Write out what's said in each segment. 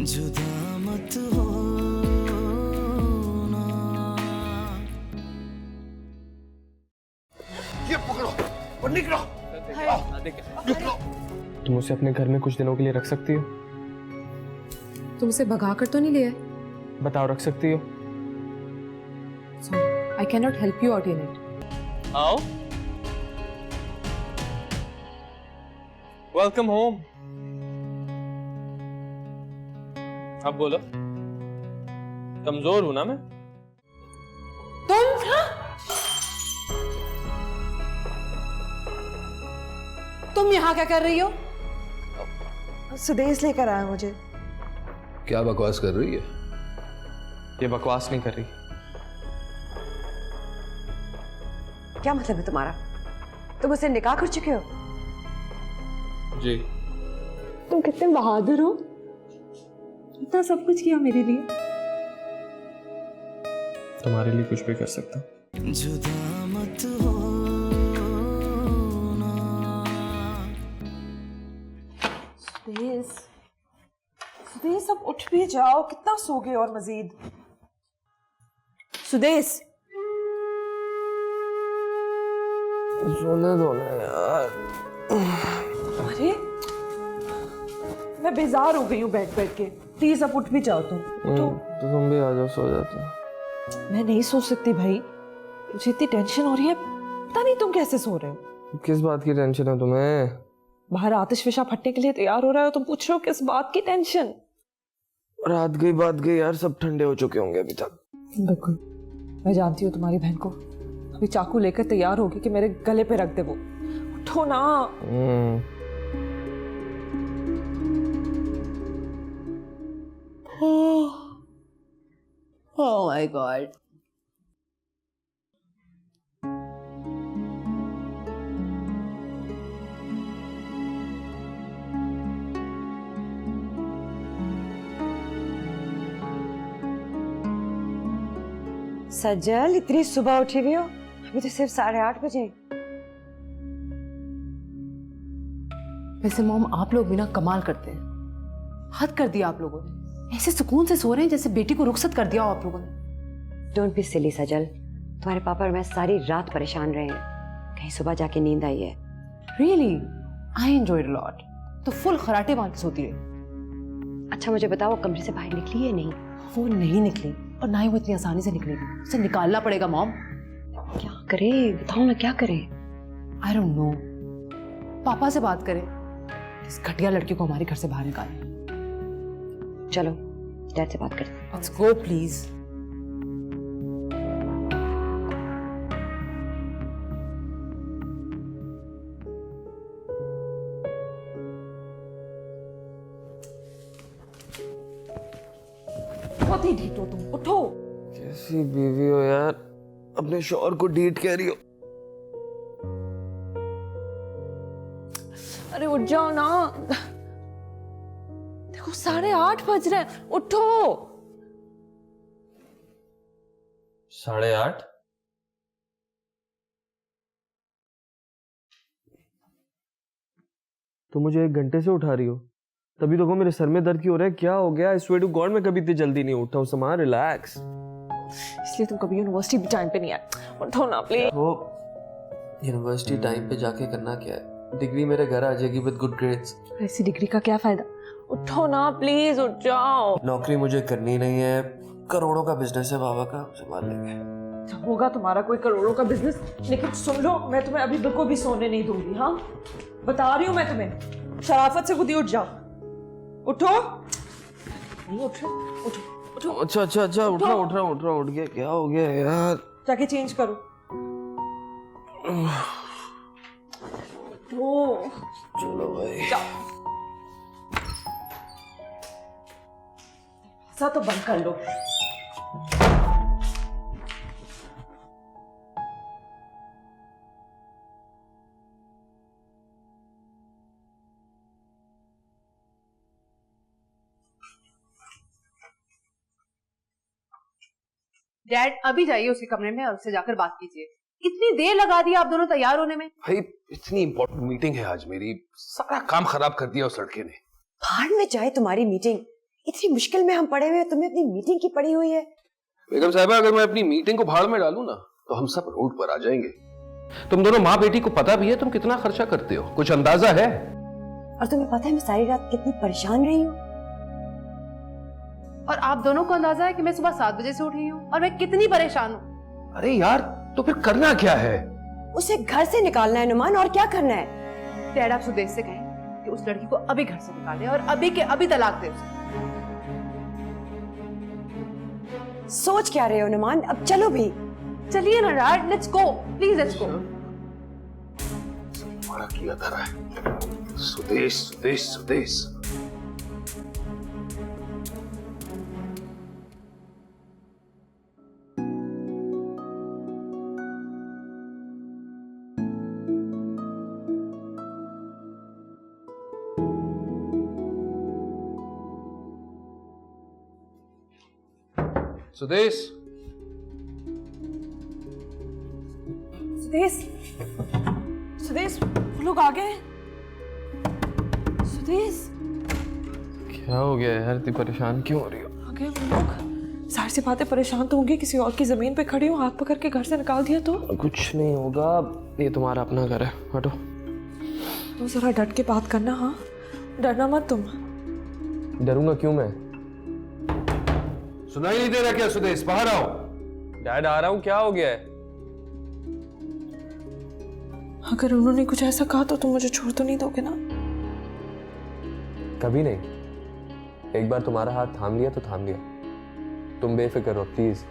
जुदा मत हो ना। ये पकड़ो और निकलो। निकलो। तुम उसे अपने घर में कुछ दिनों के लिए रख सकती हो? तुम उसे भगा कर तो नहीं लिया? बताओ, रख सकती हो? I can not help you out in it. आओ। Welcome home. अब बोलो, कमजोर हूं ना मैं? तुम यहाँ क्या कर रही हो? सुदेश लेकर आया मुझे। क्या बकवास कर रही है? ये बकवास नहीं कर रही। क्या मतलब है तुम्हारा? तुम उसे निकाह कर चुके हो? जी। तुम कितने बहादुर हो, इतना सब कुछ किया मेरे लिए। तुम्हारे लिए कुछ भी कर सकता। जुदा मत हो ना। सुदेश, सुदेश अब उठ भी जाओ, कितना सोगे और मजीद? सुदेश, सोने दो ना यार। अरे मैं बेजार हो गई हूँ बैठ बैठ के। प्लीज अब उठ भी जाओ तुम। तो तुम भी आ जाओ, सो जाते। मैं नहीं सो सकती भाई, मुझे इतनी टेंशन हो रही है। पता नहीं तुम कैसे सो रहे हो। किस बात की टेंशन है तुम्हें? बाहर आतिश फिशा फटने के लिए तैयार हो रहा है, तुम पूछ रहे हो किस बात की टेंशन? रात गई बात गई यार, सब ठंडे हो चुके होंगे अभी तक। बिल्कुल, मैं जानती हूँ तुम्हारी बहन को। अभी चाकू लेकर तैयार होगी कि मेरे गले पे रख दे वो। उठो ना। Oh my God. सज्जल, इतनी सुबह उठी हुई हो? अभी तो सिर्फ 8:30 बजे। वैसे मॉम, आप लोग भी ना कमाल करते हैं। हद कर दिया आप लोगों ने। ऐसे सुकून से सो रहे हैं जैसे बेटी को रुखसत कर दिया हो आप लोगों ने। डोंट बी सिली सजल, तुम्हारे पापा और मैं सारी रात परेशान रहे हैं, कहीं सुबह जाके नींद आई है। Really, I enjoyed a lot. तो फुल खराटे मार के सोती रही। अच्छा मुझे बताओ, वो कमरे से बाहर निकली है नहीं? वो नहीं निकली, और ना ही वो इतनी आसानी से निकलेगी। उसे निकालना पड़ेगा मॉम। क्या करे, बताओ ना क्या करे? I don't know. पापा से बात करें, इस घटिया लड़की को हमारे घर से बाहर निकालें। चलो डैड से बात करते हैं। Let's go please. बहुत ही ढीठ हो तुम, उठो। कैसी बीवी हो यार, अपने शौहर को डीट कह रही हो। अरे उठ जाओ ना, देखो 8:30 बज रहे हैं, उठो। 8:30? तुम मुझे 1 घंटे से उठा रही हो, तभी तो मेरे सर में दर्द क्यों हो रहा है? क्या हो गया? आई स्वेयर टू गॉड, मैं कभी इतनी जल्दी नहीं उठता हूँ। समा, रिलैक्स। इसलिए तुम कभी यूनिवर्सिटी भी टाइम पे नहीं आए। उठो ना प्लीज। वो यूनिवर्सिटी टाइम पे जाके करना क्या है? डिग्री मेरे घर आ जाएगी विद गुड ग्रेड्स। ऐसी डिग्री का क्या फायदा? उठो ना प्लीज, उठ जाओ। नौकरी मुझे करनी नहीं है, करोड़ों का बिजनेस है बाबा का, संभाल लेंगे। होगा तुम्हारा कोई करोड़ों का बिजनेस, लेकिन सुन लो, मैं तुम्हें अभी बिल्कुल भी सोने नहीं दूंगी। हाँ, बता रही हूँ मैं तुम्हें। शराफत से खुद ही उठ जाओ। उठो। नहीं उठ रहे, उठो उठो। अच्छा अच्छा अच्छा, उठ रहा उठ गया। क्या हो गया यार? जाके चेंज करो। ओ, चलो भाई। सा तो बंद कर लो। डैड, अभी जाइए उसके कमरे में और उससे जाकर बात कीजिए। इतनी देर लगा दी आप दोनों तैयार होने में। भाई इतनी इंपॉर्टेंट मीटिंग है आज मेरी, सारा काम खराब कर दिया उस लड़के ने। भाड़ में जाए तुम्हारी मीटिंग, इतनी मुश्किल में हम पड़े हुए हैं, तुम्हें अपनी मीटिंग की पड़ी हुई है। बेगम साहिबा, अगर मैं अपनी मीटिंग को भाड़ में डालूं ना तो हम सब रोड पर आ जाएंगे। तुम दोनों माँ बेटी को पता भी है तुम कितना खर्चा करते हो, कुछ अंदाजा है? और तुम्हें पता है मैं सारी रात कितनी परेशान रही हूँ। और आप दोनों को अंदाजा है कि मैं सुबह 7 बजे से उठ रही हूँ और मैं कितनी परेशान हूँ। अरे यार, तो फिर करना क्या है? उसे घर से निकालना है नुमान, और क्या करना है? डैड आप सुदेश से कहें कि उस लड़की को अभी घर से निकाले और अभी के अभी तलाक दे उसे। सोच क्या रहे हो नुमान? अब चलो भी। चलिए ना dad, let's go, please let's go. हमारा किया धरा है। सुदेश सुदेश सुदेश। सुदेश, सुदेश, सुदेश, वो लोग आ गए। सुदेश, क्या हो गया यार, इतनी परेशान क्यों हो रही हो? आ गए वो लोग। जाहिर सी बात है परेशान तो होंगे, किसी और की जमीन पे खड़ी हो, हाथ पकड़ के घर से निकाल दिया तो? कुछ नहीं होगा, ये तुम्हारा अपना घर है, हटो। तो जरा डट के बात करना। हाँ, डरना मत तुम। डरूंगा क्यों मैं? सुनाई नहीं दे रहा क्या? सुदेश, बाहर आओ। डैड आ रहा हूँ, क्या हो गया है? अगर उन्होंने कुछ ऐसा कहा तो तुम मुझे छोड़ तो नहीं दोगे ना? कभी नहीं, एक बार तुम्हारा हाथ थाम लिया तो थाम लिया। तुम बेफिक्र रहो प्लीज।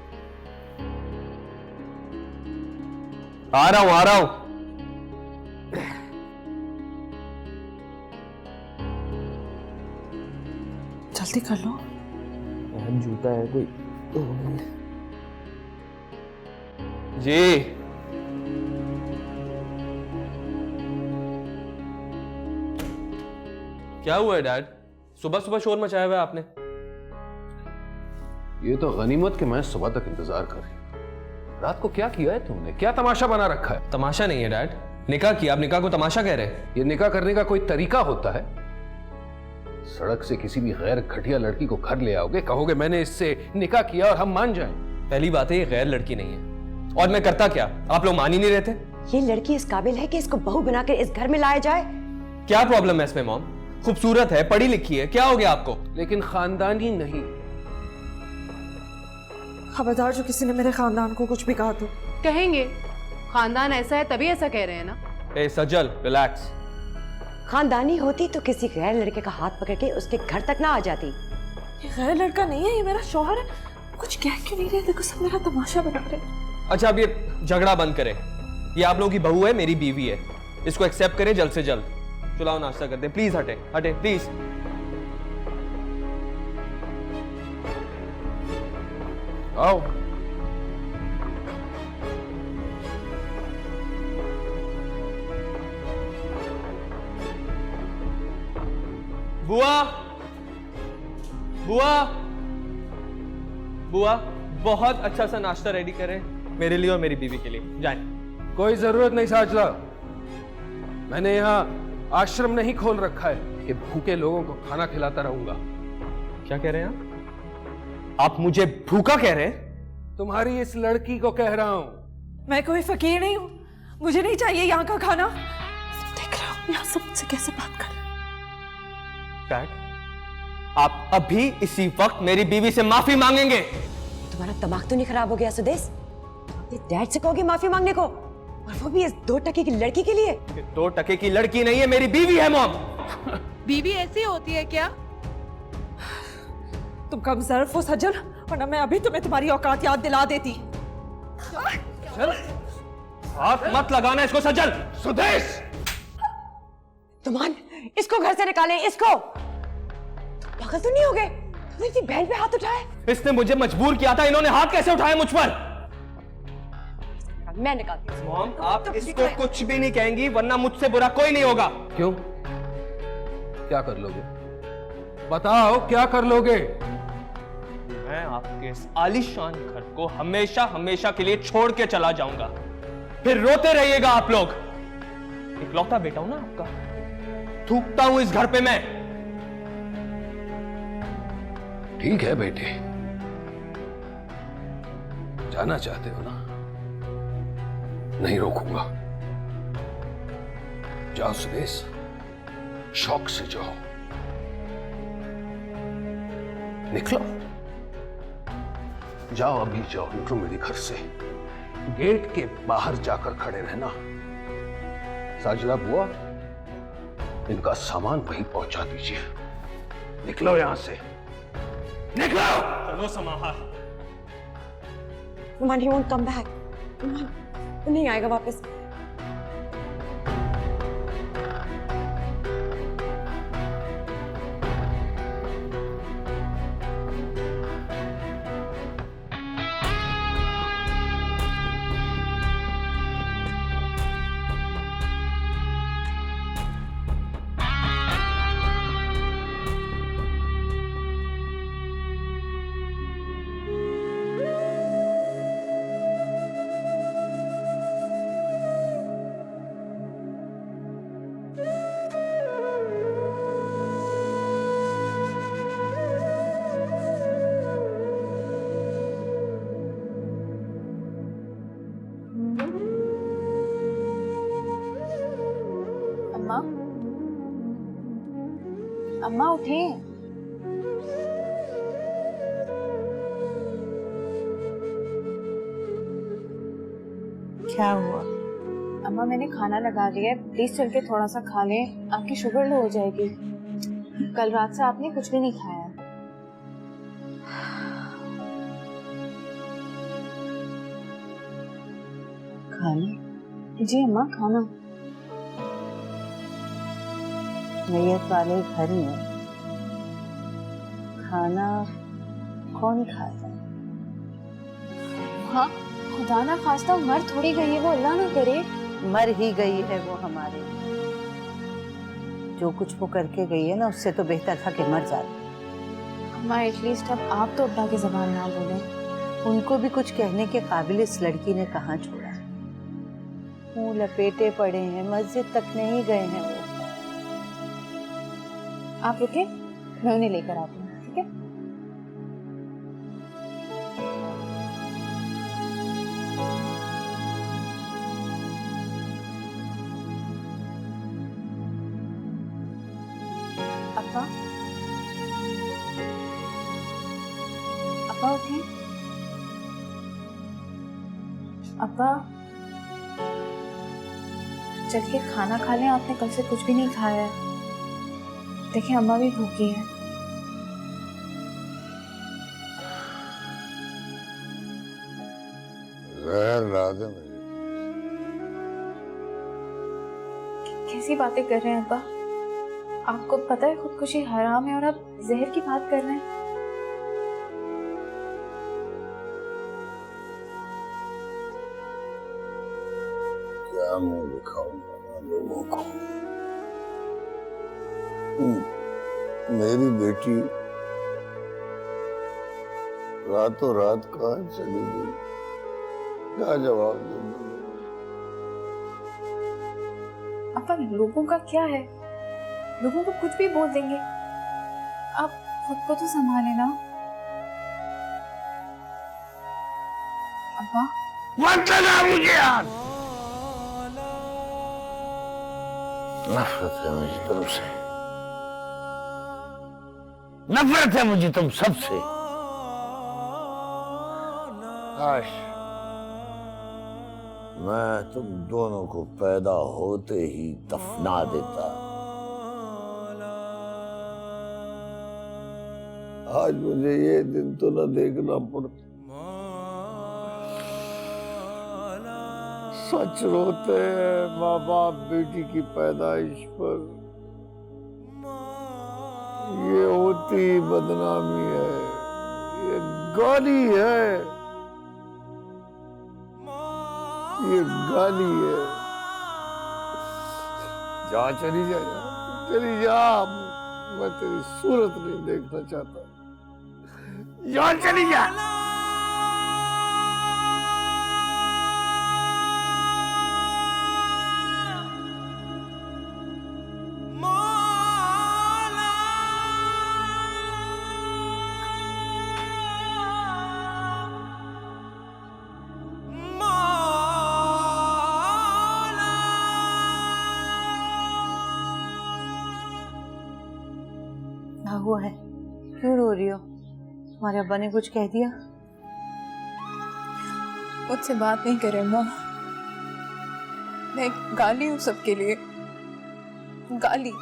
आ रहा हूं। जल्दी कर लो। जूता है कोई? जी क्या हुआ है डैड? सुबह सुबह शोर मचाया हुआ है आपने। ये तो गनीमत के मैं सुबह तक इंतजार कर रही हूं। रात को क्या किया है तुमने? क्या तमाशा बना रखा है? तमाशा नहीं है डैड, निकाह किया। आप निकाह को तमाशा कह रहे हैं? ये निकाह करने का कोई तरीका होता है? सड़क से किसी भी गैर घटिया लड़की को घर ले आओगे, कहोगे मैंने इससे निकाह किया और हम मान जाएं। पहली बात है ये गैर लड़की नहीं है, और मैं करता क्या? आप लोग मान ही नहीं रहे थे। ये लड़की इस काबिल है कि इसको बहू बनाकर इस घर में लाया जाए? क्या प्रॉब्लम है इसमें मॉम? खूबसूरत है, पढ़ी लिखी है, क्या हो गया आपको? लेकिन खानदानी नहीं। खबरदार जो किसी ने मेरे खानदान को कुछ भी कहा तो। कहेंगे खानदान ऐसा है तभी ऐसा कह रहे हैं ना। ए सजल, रिलैक्स। खानदानी होती तो किसी गैर लड़के का हाथ पकड़ के उसके घर तक ना आ जाती। ये गैर लड़का नहीं है, ये मेरा शौहर है। कुछ कह क्यों नहीं रहे? देखो सब मेरा तमाशा बना रहे। अच्छा अब ये झगड़ा बंद करें। ये आप लोगों की बहू है, मेरी बीवी है, इसको एक्सेप्ट करें जल्द से जल्द। चलाओ नाश्ता कर दे प्लीज। हटे हटे प्लीज। आओ। बुआ, बुआ, बुआ, बहुत अच्छा सा नाश्ता रेडी करें मेरे लिए और मेरी बीवी के लिए। जाएं। कोई जरूरत नहीं साजला, मैंने यहाँ आश्रम नहीं खोल रखा है कि भूखे लोगों को खाना खिलाता रहूंगा। क्या कह रहे हैं आप मुझे भूखा कह रहे हैं? तुम्हारी इस लड़की को कह रहा हूं। मैं कोई फकीर नहीं हूँ, मुझे नहीं चाहिए यहाँ का खाना। देख रहा हूँ यहाँ सब मुझसे कैसे बात कर। डैड, आप अभी इसी वक्त मेरी बीवी से माफी मांगेंगे। तुम्हारा दिमाग तो नहीं खराब हो गया सुदेश? अपने डैड से कहोगे माफी मांगने को, और वो भी इस 2 टके की लड़की के लिए? 2 टके की लड़की नहीं है, मेरी बीवी है मॉम। बीवी ऐसी होती है क्या? तुम कम ज़र्फ हो सज्जन, वरना मैं अभी तुम्हें तुम्हारी औकात याद दिला देती। चल, हाथ मत लगाना इसको सज्जल। सुदेश, तुमान इसको घर से निकालें, इसको। पागल तो नहीं हो गए? तुमने अपनी बहन पे हाथ उठाया? इसने मुझे मजबूर किया था, इन्होंने हाथ कैसे उठाया मुझ पर? मैं निकालती हूँ। मॉम, आप इसको कुछ भी नहीं कहेंगी वरना मुझसे बुरा कोई नहीं होगा। क्यों? क्या कर लोगे? बताओ क्या कर लोगे? मैं आपके इस आलीशान घर को हमेशा हमेशा के लिए छोड़ के चला जाऊंगा, फिर रोते रहिएगा आप लोग। इकलौता बेटा हूं ना आपका, थूकता हूं इस घर पे मैं। ठीक है बेटे, जाना चाहते हो ना, नहीं रोकूंगा। जाओ सुरेश, शौक से जाओ, निकलो, जाओ, अभी जाओ, निकलो मेरे घर से। गेट के बाहर जाकर खड़े रहना। साजिदा बुआ, इनका सामान वहीं पहुंचा दीजिए। निकलो यहां से, निकलो। चलो समाहा। Numan, he won't come back. Numan, वो नहीं आएगा वापस। अम्मा, अम्मा उठे। क्या हुआ? अम्मा, मैंने खाना लगा दिया है, प्लीज चल के थोड़ा सा खा लें, आपकी शुगर लो हो जाएगी। कल रात से आपने कुछ भी नहीं खाया है। खाना? जी अम्मा, खाना। मैयत वाले घर में खाना कौन खाता है? हाँ, खुदा ना खास्ता मर थोड़ी गई है वो, अल्लाह ना करे। मर ही गई है वो हमारे। जो कुछ वो करके गई है ना, उससे तो बेहतर था कि मर जाती। अम्मा, एटलीस्ट अब आप तो अब्बा की ज़बान ना बोले। उनको भी कुछ कहने के काबिल इस लड़की ने कहाँ छोड़ा। मुंह लपेटे पड़े हैं, मस्जिद तक नहीं गए हैं वो। आप रुके, मैं उन्हें लेकर आती हूँ, ठीक है? अब्बा, अब्बा उठे। अब्बा, चल के खाना खा लें, आपने कल से कुछ भी नहीं खाया है। देखिए अम्मा भी भूखी है। जहर ला दे मुझे। कैसी बातें कर रहे हैं अब्बा? आपको पता है खुदकुशी हराम है और आप जहर की बात कर रहे हैं। क्या मुंह दिखाऊंगा लोगों को? मेरी बेटी रातों रात कहाँ चली गई? क्या जवाब दूंगा? अब्बा, लोगों का क्या है? लोगों को कुछ भी बोल देंगे। आप खुद को तो संभाले ना अब्बा। मत लगा मुझे यार। नफरत है मुझे तुमसे, नफरत है मुझे तुम सबसे। काश मैं तुम दोनों को पैदा होते ही दफना देता। आज मुझे ये दिन तो न देखना पड़ता। सच रोते हैं माँ बाप बेटी की पैदाइश पर। ये होती बदनामी है, ये गाली है, ये गाली है। जा चली जा, चली जा, मैं तेरी सूरत नहीं देखना चाहता। जा चली जा। हुआ है? क्यों रो रही हो? तुम्हारे अब्बा ने कुछ कह दिया? मुझसे बात नहीं करे अम्मा। मैं गाली हूँ सबके लिए, गाली।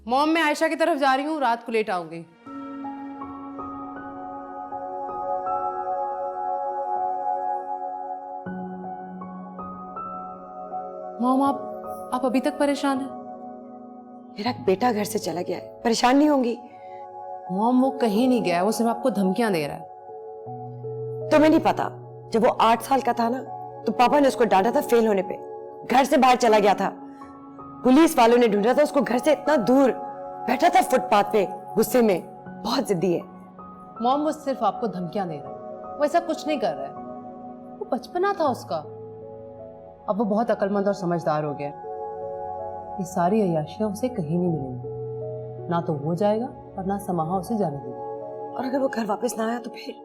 मॉम, मैं आयशा की तरफ जा रही हूँ, रात को लेट आऊंगी। मॉम, आप अभी तक परेशान हैं? मेरा बेटा घर से चला गया है, परेशान नहीं होंगी? मॉम, वो कहीं नहीं गया है, वो सिर्फ आपको धमकियां दे रहा है। तुम्हें नहीं पता, जब वो 8 साल का था ना, तो पापा ने उसको डांटा था फेल होने पे। घर से बाहर चला गया था, पुलिस वालों ने ढूंढा था उसको, घर से इतना दूर बैठा था फुटपाथ पे गुस्से में। बहुत जिद्दी है। मॉम, वो सिर्फ आपको धमकियां दे रहा है, वो ऐसा कुछ नहीं कर रहा है। वो बचपना था उसका, अब वो बहुत अक्लमंद और समझदार हो गया। ये सारी अय्याशियां उसे कहीं नहीं मिलेंगी, ना तो वो जाएगा और ना समाहा उसे जाने देगी। और अगर वो घर वापस ना आया तो फिर?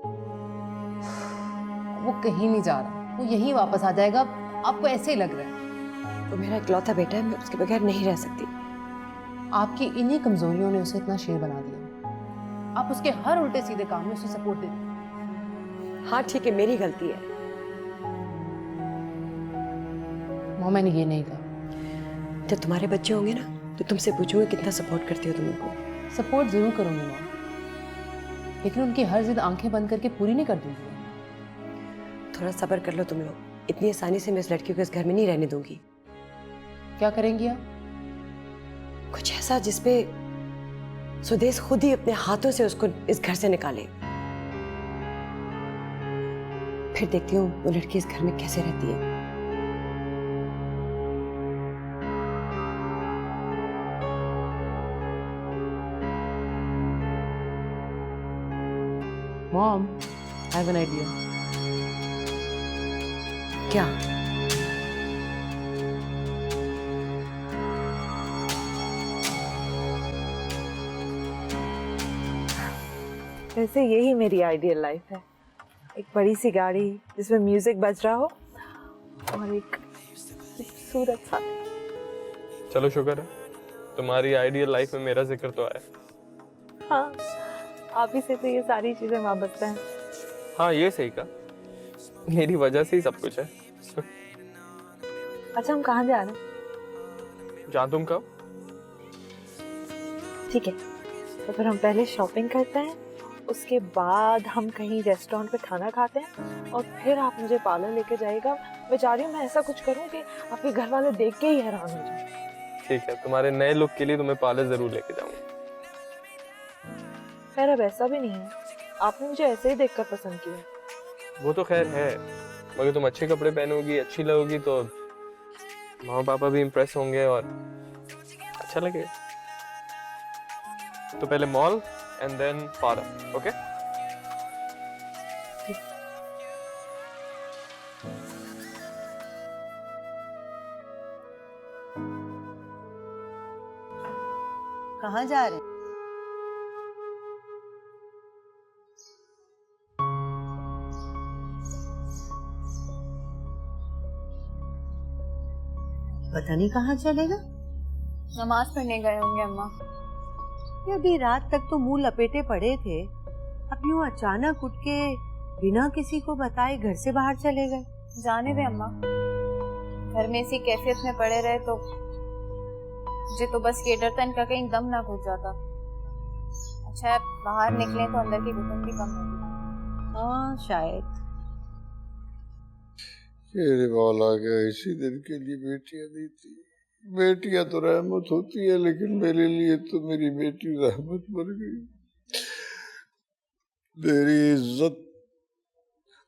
वो कहीं नहीं जा रहा, वो यहीं वापस आ जाएगा। आपको ऐसे ही लग रहा है। वो मेरा इकलौता बेटा है, मैं उसके बगैर नहीं रह सकती। आपकी इन्हीं कमजोरियों ने उसे इतना शेर बना दिया। आप उसके हर उल्टे सीधे काम में उसे सपोर्ट देते। हाँ ठीक है, मेरी गलती है। मॉम, मैंने ये नहीं कहा। जब तुम्हारे बच्चे होंगे ना, तो तुमसे पूछूंगी कितना सपोर्ट करती हो तुम उनको। सपोर्ट जरूर करूंगी मॉम, लेकिन उनकी हर जिद आंखें बंद करके पूरी नहीं कर दूंगी। थोड़ा सब्र कर लो तुम लोग, इतनी आसानी से मैं इस लड़की को इस घर में नहीं रहने दूंगी। क्या करेंगी आप? कुछ ऐसा जिसपे सुदेश खुद ही अपने हाथों से उसको इस घर से निकाले। फिर देखती हूँ वो लड़की इस घर में कैसे रहती है। Mom, I have an idea. क्या? वैसे यही मेरी आइडियल लाइफ है। एक बड़ी सी गाड़ी जिसमें म्यूजिक बज रहा हो और एक खूबसूरत सा। चलो, शुक्र है तुम्हारी आइडियल लाइफ में मेरा जिक्र तो आया। हाँ, आप ही से तो ये सारी चीजें वाबस्ता हैं। हाँ, ये सही कहा, मेरी वजह से ही सब कुछ है। अच्छा, हम कहाँ जा रहे हैं? जहाँ तुम कहो। ठीक है, तो फिर हम पहले शॉपिंग करते हैं, उसके बाद हम कहीं रेस्टोरेंट पे खाना खाते हैं और फिर आप मुझे पार्लर लेके जाइएगा। मैं चाह रही हूँ मैं ऐसा कुछ करूँ कि आपके घर वाले देख के ही हैरान हो जाए। ठीक है, तुम्हारे नए लुक के लिए तुम्हें पार्लर जरूर लेके जाऊंगा। खैर अब ऐसा भी नहीं है, आपने मुझे ऐसे ही देखकर पसंद किया। वो तो खैर है, मगर तुम अच्छे कपड़े पहनोगी, अच्छी लगोगी तो माँ पापा भी इम्प्रेस होंगे और अच्छा लगेगा। तो पहले mall and then parlour, okay? कहाँ जा रहे हैं? पता नहीं कहाँ चलेगा। नमाज पढ़ने गए होंगे अम्मा। ये अभी रात तक तो मुंह लपेटे पड़े थे, अब यूं अचानक उठ के बिना किसी को बताए घर से बाहर चले गए। जाने दे अम्मा, घर में इसी कैफियत में पड़े रहे तो मुझे तो बस ये डर था इनका कहीं दम ना घुट जाता। अच्छा, बाहर निकले तो अंदर की घुटन भी कम होगी। हाँ शायद। शेरे मौला के इसी दिन के लिए बेटियां दी थी। बेटियां तो रहमत होती है, लेकिन मेरे लिए तो मेरी बेटी रहमत बन गई। मेरी इज्जत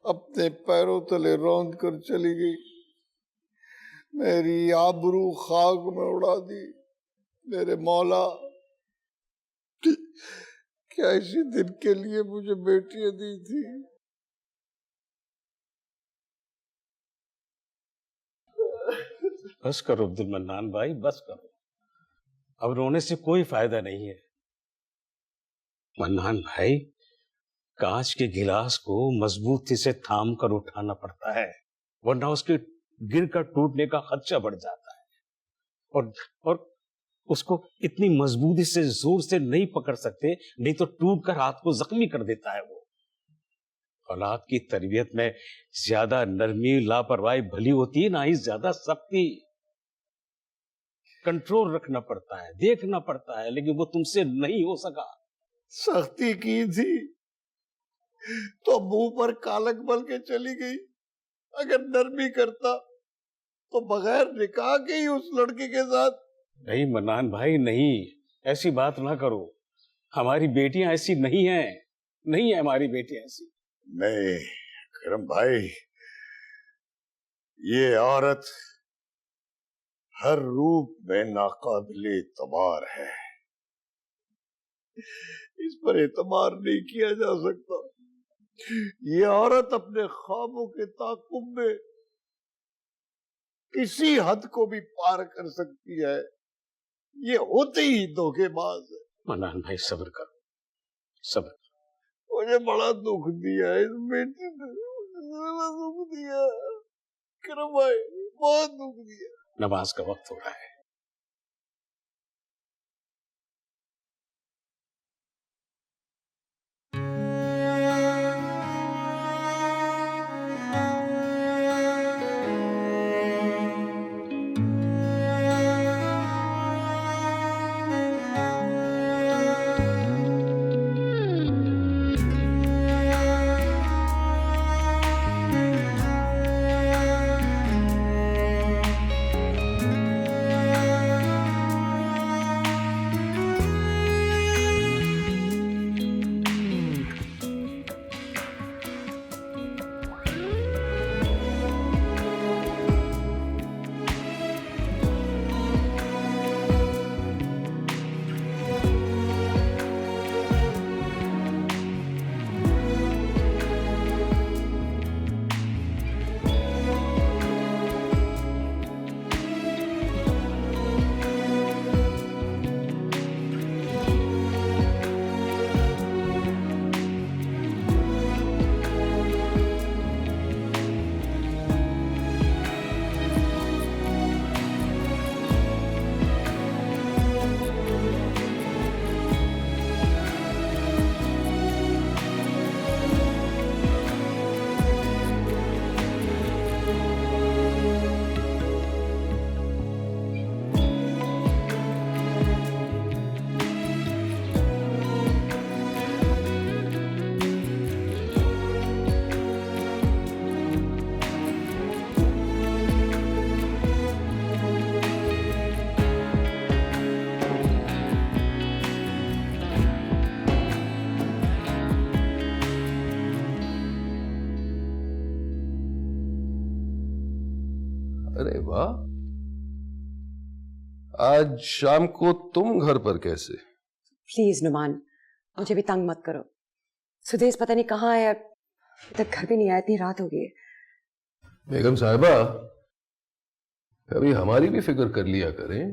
अपने पैरों तले रौंद कर चली गई, मेरी आबरू खाक में उड़ा दी। मेरे मौला, क्या इसी दिन के लिए मुझे बेटियां दी थी? बस करो अब्दुल मन्नान भाई, बस करो। अब रोने से कोई फायदा नहीं है। मन्नान भाई, कांच के गिलास को मजबूती से थाम कर उठाना पड़ता है, वरना उसके गिरकर टूटने का खदशा बढ़ जाता है। और उसको इतनी मजबूती से जोर से नहीं पकड़ सकते, नहीं तो टूट कर हाथ को जख्मी कर देता है वो। औलाद की तरबियत में ज्यादा नरमी लापरवाही भली होती है, ना ही ज्यादा सख्ती। कंट्रोल रखना पड़ता है, देखना पड़ता है, लेकिन वो तुमसे नहीं हो सका। सख्ती की थी तो मुंह पर कालक बल के चली गई। अगर नरमी करता तो बगैर निकाह के ही उस लड़के के साथ। नहीं मन्नान भाई, नहीं, ऐसी बात ना करो। हमारी बेटियां ऐसी नहीं है, नहीं है हमारी बेटियां ऐसी। नहीं करम भाई, ये औरत हर रूप में नाकाबिले एतबार है, इस पर एतबार नहीं किया जा सकता। ये औरत अपने ख्वाबों के ताकुब में किसी हद को भी पार कर सकती है। ये होते ही धोखेबाज है। मन्नान भाई सब्र करो, सब्र। मुझे बड़ा दुख दिया इस बेटी ने, दुख दिया करम भाई, बहुत दुख दिया। नमाज का वक्त हो रहा है। अरे वाह, आज शाम को तुम घर पर कैसे? प्लीज नुमान, मुझे भी तंग मत करो। सुदेश पता नहीं कहाँ है, अभी तक घर भी नहीं आया, इतनी रात हो गई है। बेगम साहिबा, कभी हमारी भी फिक्र कर लिया करें।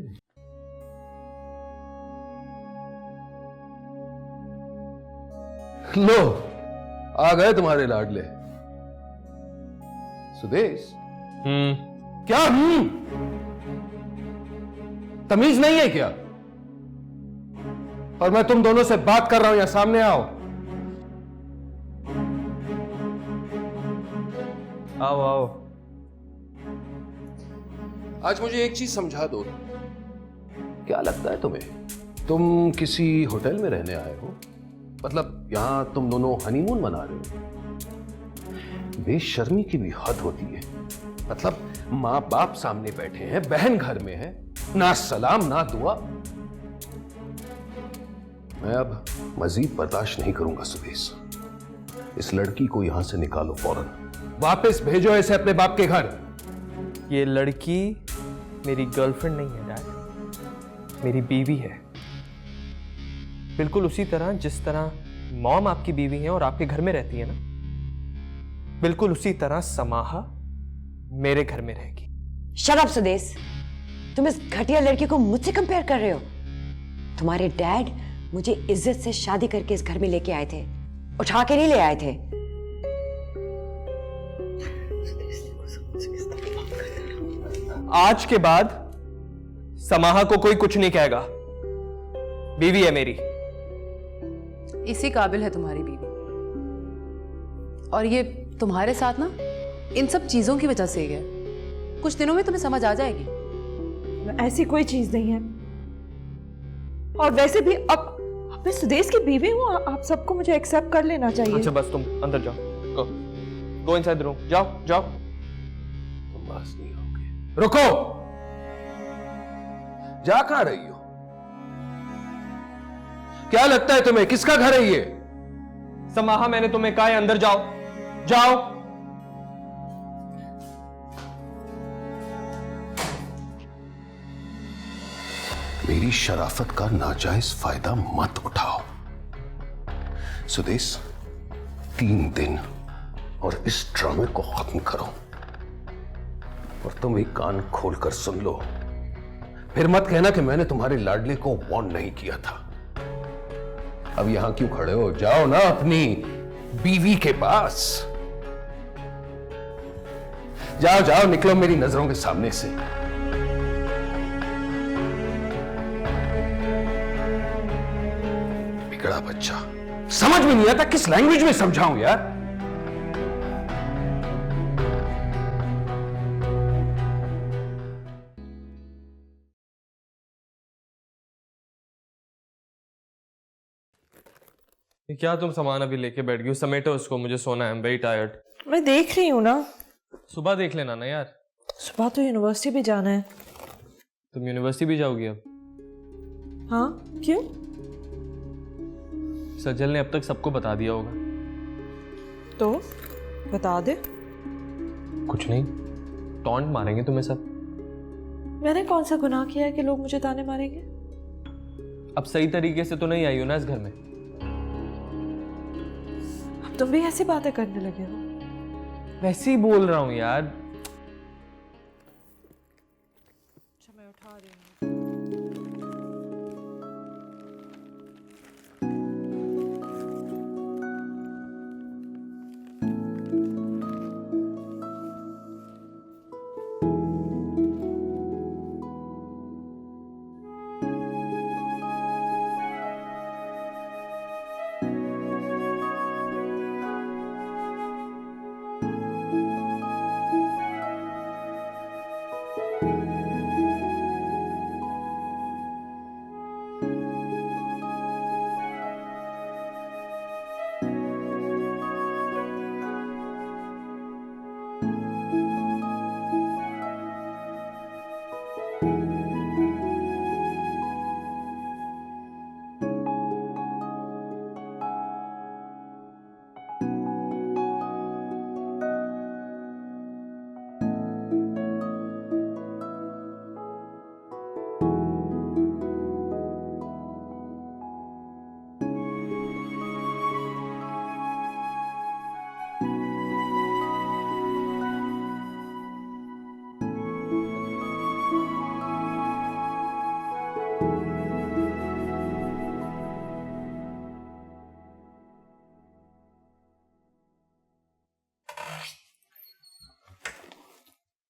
लो, आ गए तुम्हारे लाडले। सुदेश। क्या तमीज नहीं है क्या? और मैं तुम दोनों से बात कर रहा हूं, यहां सामने आओ। आओ आओ। आज मुझे एक चीज समझा दो, क्या लगता है तुम्हें, तुम किसी होटल में रहने आए हो? मतलब यहां तुम दोनों हनीमून मना रहे हो? बेशर्मी की भी हद होती है। मतलब माँ बाप सामने बैठे हैं, बहन घर में है, ना सलाम ना दुआ। मैं अब मजीद बर्दाश्त नहीं करूंगा सुदेश। इस लड़की को यहां से निकालो फौरन, वापस भेजो इसे अपने बाप के घर। ये लड़की मेरी गर्लफ्रेंड नहीं है डैड, मेरी बीवी है। बिल्कुल उसी तरह जिस तरह मॉम आपकी बीवी है और आपके घर में रहती है ना, बिल्कुल उसी तरह समाहा मेरे घर में रहेगी। शट अप सुदेश, तुम इस घटिया लड़की को मुझसे कंपेयर कर रहे हो। तुम्हारे डैड मुझे इज्जत से शादी करके इस घर में लेके आए थे, उठा के नहीं ले आए थे। आज के बाद समाहा को कोई कुछ नहीं कहेगा। बीवी है मेरी। इसी काबिल है तुम्हारी बीवी। और ये तुम्हारे साथ ना इन सब चीजों की वजह से ही है। कुछ दिनों में तुम्हें समझ आ जाएगी। ऐसी कोई चीज नहीं है। और वैसे भी अब मैं सुदेश की बीवी हूँ, आप सबको मुझे एक्सेप्ट कर लेना चाहिए। अच्छा बस तुम अंदर जाओ। Go inside the room. जाओ जाओ। तुम बस नहीं आओगे। रुको, जा कहां रही हो? क्या लगता है तुम्हें किसका घर है ये? समाहा, मैंने तुम्हें कहा है अंदर जाओ। जाओ। मेरी शराफत का नाजायज फायदा मत उठाओ। सुदेश, 3 दिन और इस ड्रामे को खत्म करो। और तुम एक कान खोलकर सुन लो, फिर मत कहना कि मैंने तुम्हारे लाडले को वार्न नहीं किया था। अब यहां क्यों खड़े हो? जाओ ना अपनी बीवी के पास। जाओ जाओ, निकलो मेरी नजरों के सामने से। बिगड़ा बच्चा, समझ में नहीं आता किस लैंग्वेज में समझाऊं यार। क्या तुम सामान अभी लेके बैठ गई हो? समेटो उसको, मुझे सोना है। Very tired. मैं देख रही हूँ ना। सुबह देख लेना ना यार। सुबह तो यूनिवर्सिटी भी जाना है। तुम यूनिवर्सिटी भी जाओगी अब? हाँ, क्यों? सजल ने अब तक सबको बता दिया होगा। तो बता दे। कुछ नहीं, टॉन्ट मारेंगे तुम्हें सब। मैंने कौन सा गुनाह किया है कि लोग मुझे ताने मारेंगे? अब सही तरीके से तो नहीं आई हो ना इस घर में। अब तुम भी ऐसी बातें करने लगे हो। वैसे ही बोल रहा हूं यार। अच्छा, मैं उठा रही हूँ।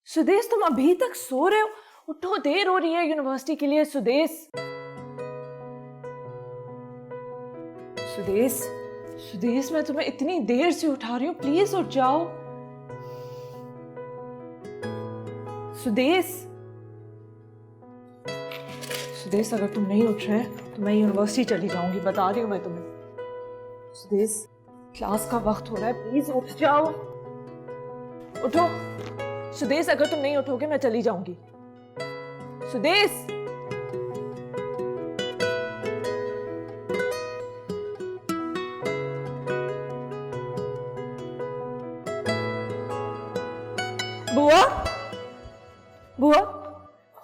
सुदेश, तुम अभी तक सो रहे हो? उठो, देर हो रही है यूनिवर्सिटी के लिए। सुदेश, सुदेश, सुदेश, मैं तुम्हें इतनी देर से उठा रही हूँ, प्लीज उठ जाओ। सुदेश, सुदेश, अगर तुम नहीं उठ रहे तो मैं यूनिवर्सिटी चली जाऊंगी, बता रही हूँ मैं तुम्हें। सुदेश, क्लास का वक्त हो रहा है, प्लीज उठ जाओ। उठो। सुदेश, अगर तुम नहीं उठोगे मैं चली जाऊंगी। सुदेश, बुआ, बुआ।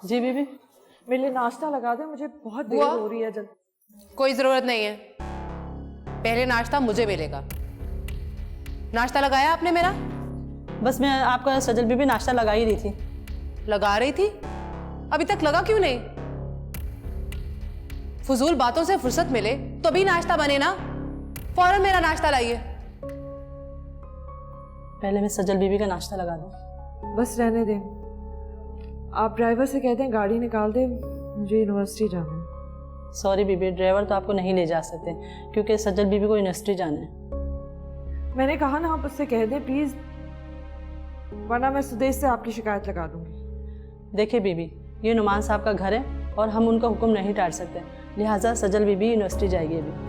जी बीबी। मेरे लिए नाश्ता लगा दे, मुझे बहुत देर बुआ? हो रही है। जल्द। कोई जरूरत नहीं है, पहले नाश्ता मुझे मिलेगा। नाश्ता लगाया आपने मेरा? बस मैं आपका सजल बीबी नाश्ता लगा ही रही थी। लगा रही थी? अभी तक लगा क्यों नहीं? फजूल बातों से फुर्सत मिले तो भी नाश्ता बने ना। फौरन मेरा नाश्ता लाइए। पहले मैं सजल बीबी का नाश्ता लगा दूं। बस रहने दें, आप ड्राइवर से कहते हैं गाड़ी निकाल दे, मुझे यूनिवर्सिटी जाना है। सॉरी बीबी, ड्राइवर तो आपको नहीं ले जा सकते क्योंकि सजल बीबी को यूनिवर्सिटी जाना है। मैंने कहा ना आप उससे कह दें प्लीज, वरना मैं सुदेश से आपकी शिकायत लगा दूंगी। देखिए बीबी, ये नुमान साहब का घर है और हम उनका हुक्म नहीं टाल सकते, लिहाजा सजल बीबी यूनिवर्सिटी जाएगी अभी।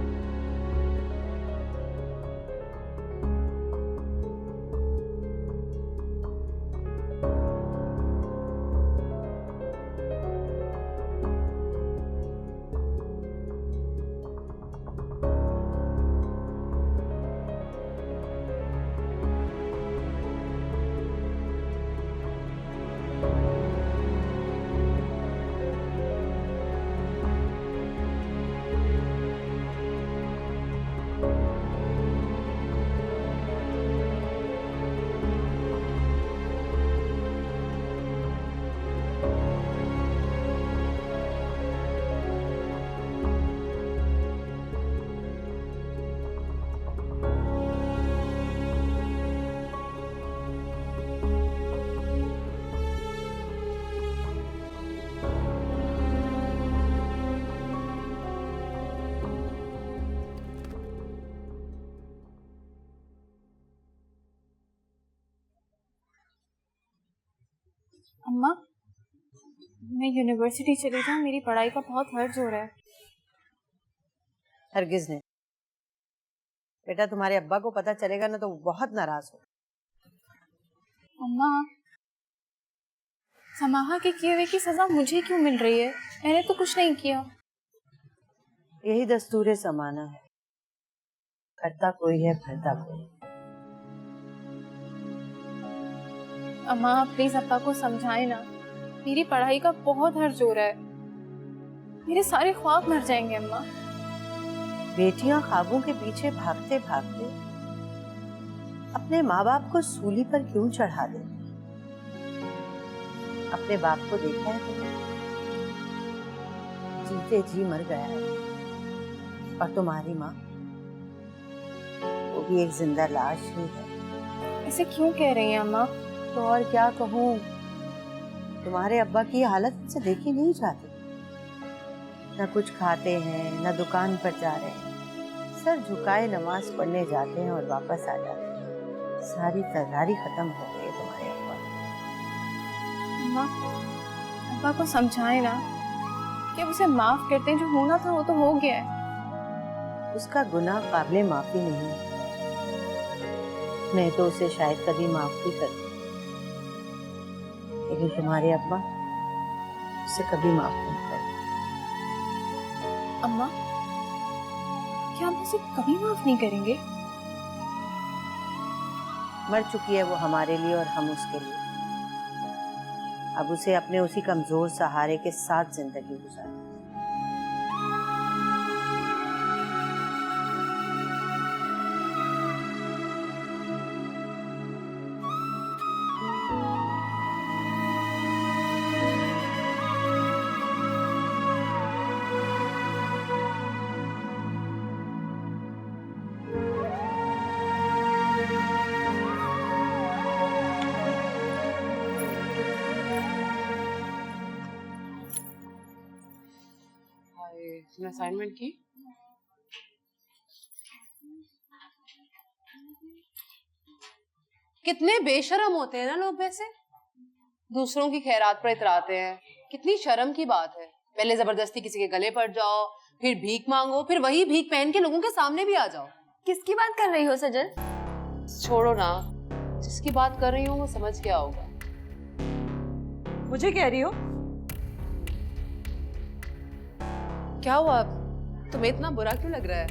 अम्मा, मैं यूनिवर्सिटी चली जाऊँ, मेरी पढ़ाई का बहुत हर्ज हो रहा है। हरगिज नहीं बेटा, तुम्हारे अब्बा को पता चलेगा ना तो वो बहुत नाराज हो। अम्मा, समाहा के किए हुए की सजा मुझे क्यों मिल रही है? मैंने तो कुछ नहीं किया। यही दस्तूर समाना है, करता कोई है भरता कोई। अम्मा प्लीज अब्बा को समझाए ना, मेरी पढ़ाई का बहुत हर्ज हो रहा है, मेरे सारे ख्वाब मर जाएंगे। अम्मा, बेटियां ख्वाबों के पीछे भागते भागते अपने माँ बाप को सूली पर क्यों चढ़ा दे? अपने बाप को देखा है तुमने? जीते जी मर गया है। और तुम्हारी माँ, वो भी एक जिंदा लाश ही है। ऐसे क्यों कह रही हैं अम्मा? तो और क्या कहूँ, तुम्हारे अब्बा की हालत से देखी नहीं जाती। न कुछ खाते हैं, न दुकान पर जा रहे हैं, सर झुकाए नमाज पढ़ने जाते हैं और वापस आ जाते हैं। सारी तैयारी खत्म हो गई है तुम्हारे अब्बा। अम्मा, अब्बा को समझाए ना कि उसे माफ करते हैं, जो होना था वो तो हो गया है। उसका गुनाह काबिले माफी नहीं है, मैं तो उसे शायद कभी माफ भी करती, लेकिन तुम्हारे अब्बा उसे कभी माफ नहीं करते। अम्मा, क्या हम उसे कभी माफ नहीं करेंगे? मर चुकी है वो हमारे लिए और हम उसके लिए। अब उसे अपने उसी कमजोर सहारे के साथ जिंदगी गुजारनी। असाइनमेंट की कितने बेशरम होते हैं ना लोग, वैसे दूसरों की खैरात पर इतराते हैं। कितनी शर्म की बात है। पहले जबरदस्ती किसी के गले पड़ जाओ, फिर भीख मांगो, फिर वही भीख पहन के लोगों के सामने भी आ जाओ। किसकी बात कर रही हो सजल? छोड़ो ना, जिसकी बात कर रही हूँ वो समझ क्या होगा। मुझे कह रही हो? क्या हुआ, तुम्हें इतना बुरा क्यों लग रहा है?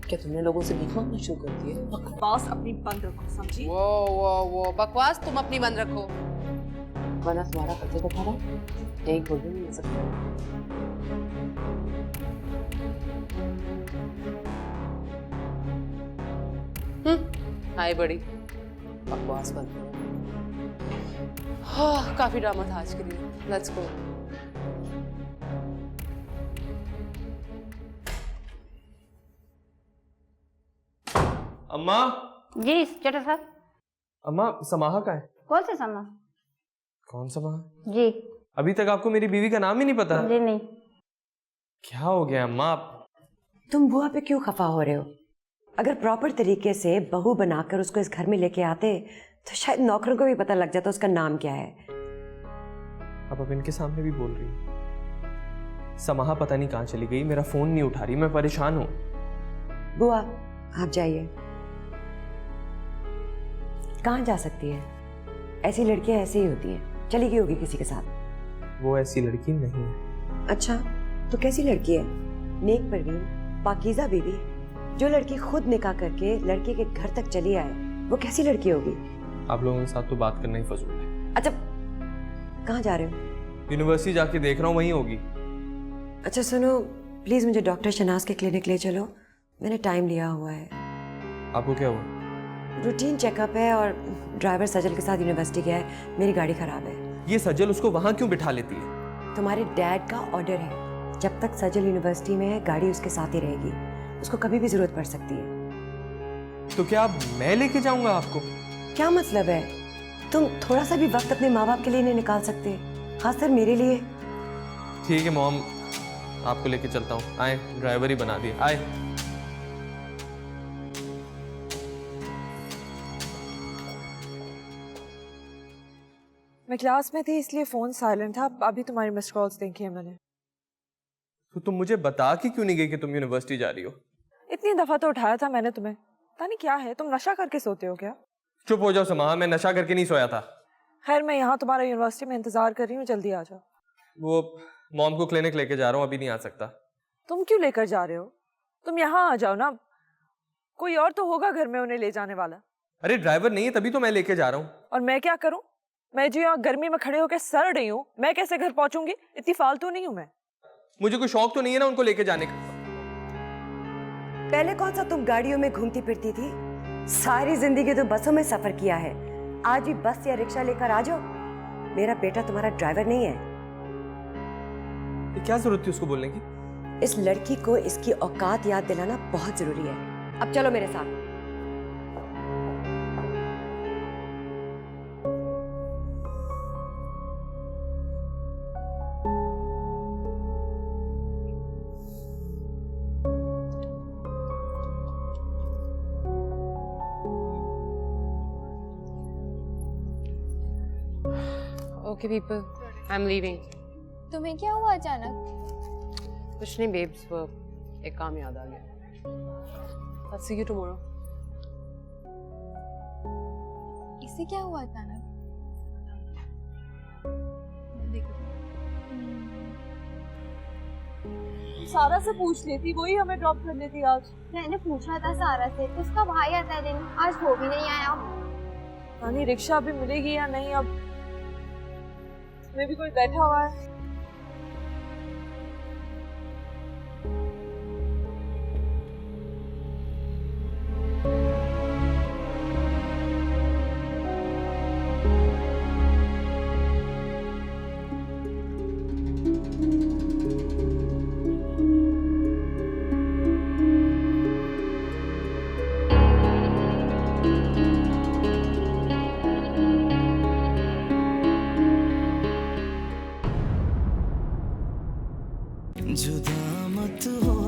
क्या तुमने लोगों से भीख मांगना शुरू कर दिया? बकवास अपनी बंद रखो, समझी? वो बकवास तुम अपनी बंद रखो, वरना तुम्हारा पति तो खड़ा यही खोल भी नहीं सकता। हाय बड़ी, बकवास बंद करो। हाँ, काफी ड्रामा था आज के लिए। Let's go. अम्मा। जी सेठा साहब। अम्मा समाहा का है? कौन से समा? कौन समाहा? जी अभी तक आपको मेरी बीवी का नाम ही नहीं पता? जी नहीं। क्या हो गया अम्मा? तुम बुआ पे क्यों खफा हो रहे हो? अगर प्रॉपर तरीके से बहू बनाकर उसको इस घर में लेके आते तो शायद नौकरों को भी पता लग जाता उसका नाम क्या है। अब इनके सामने भी बोल रही हूँ। समाहा पता नहीं कहाँ चली गई, मेरा फोन नहीं उठा रही, मैं परेशान हूँ। बुआ आप जाइए। कहाँ जा सकती है? ऐसी लड़कियां ऐसी ही होती हैं, चली गई होगी किसी के साथ। वो ऐसी लड़की नहीं है। अच्छा तो कैसी लड़की है? नेक परवीन, पाकीज़ा बीबी, जो लड़की खुद निकाह करके लड़के के घर तक चली आए, वो कैसी लड़की होगी? आप लोगों के साथ तो बात करना ही फजूल है। अच्छा कहाँ जा रहे हो? यूनिवर्सिटी जाके देख रहा हूँ, वहीं होगी। अच्छा सुनो, प्लीज मुझे डॉक्टर शनाज के क्लिनिक ले चलो, मैंने टाइम लिया हुआ है। आपको क्या हुआ? रूटीन चेकअप है और ड्राइवर सजल के साथ यूनिवर्सिटी गया है, मेरी गाड़ी खराब है। ये सजल उसको वहां क्यों बिठा लेती है? तुम्हारे डैड का ऑर्डर है, जब तक सजल यूनिवर्सिटी में है गाड़ी उसके साथ ही रहेगी, उसको कभी भी जरूरत पड़ सकती है। तो क्या मैं लेके जाऊंगा आपको? क्या मतलब है? तुम थोड़ा सा भी वक्त अपने माँ बाप के लिए नहीं निकाल सकते, खासकर मेरे लिए? ठीक है मॉम, आपको लेके चलता हूँ। आए, ड्राइवर ही बना दिए। आए। मैं क्लास में थी इसलिए फोन साइलेंट था, अभी तुम्हारी मिस्ड कॉल्स देखी है मैंने। तो तुम मुझे बता के क्यों नहीं गई कि तुम यूनिवर्सिटी जा रही हो? इतनी दफा तो उठाया था मैंने तुम्हें, पता नहीं क्या है, तुम नशा करके सोते हो क्या? चुप हो जाओ समाहा, मैं नशा करके नहीं सोया था। खैर मैं यहाँ तुम्हारा यूनिवर्सिटी में इंतजार कर रही हूँ, जल्दी आ जाओ। वो मॉम को क्लिनिक लेके जा रहा हूँ, अभी नहीं आ सकता। तुम क्यों लेकर जा रहे हो? तुम यहाँ आ जाओ ना, कोई और तो होगा घर में उन्हें ले जाने वाला। अरे ड्राइवर नहीं है तभी तो मैं लेके जा रहा हूँ। और मैं क्या करूँ? मैं जो यहाँ गर्मी में खड़े होकर सड़ रही हूँ, मैं कैसे घर पहुंचूंगी? इतनी फालतू नहीं हूँ मैं। मुझे कोई शौक तो नहीं है ना उनको लेके जाने का। पहले कौन सा तुम गाड़ियों में घूमती फिरती थी? सारी जिंदगी तो बसों में सफर किया है, आज भी बस या रिक्शा लेकर आ जाओ। मेरा बेटा तुम्हारा ड्राइवर नहीं है। क्या जरूरत थी उसको बोलने की? इस लड़की को इसकी औकात याद दिलाना बहुत जरूरी है। अब चलो मेरे साथ। Okay people, I'm leaving. तुम्हें क्या हुआ अचानक? कुछ नहीं babes, वो एक काम याद आ गया। I'll see you tomorrow. इसे क्या हुआ अचानक? सारा से पूछ लेती, वही हमें ड्रॉप कर लेती आज। मैंने पूछा था सारा से, उसका भाई आता है दिन, आज वो भी नहीं आया। रानी रिक्शा भी मिलेगी या नहीं? अब में भी कोई बैठा हुआ है। जुदा मत हो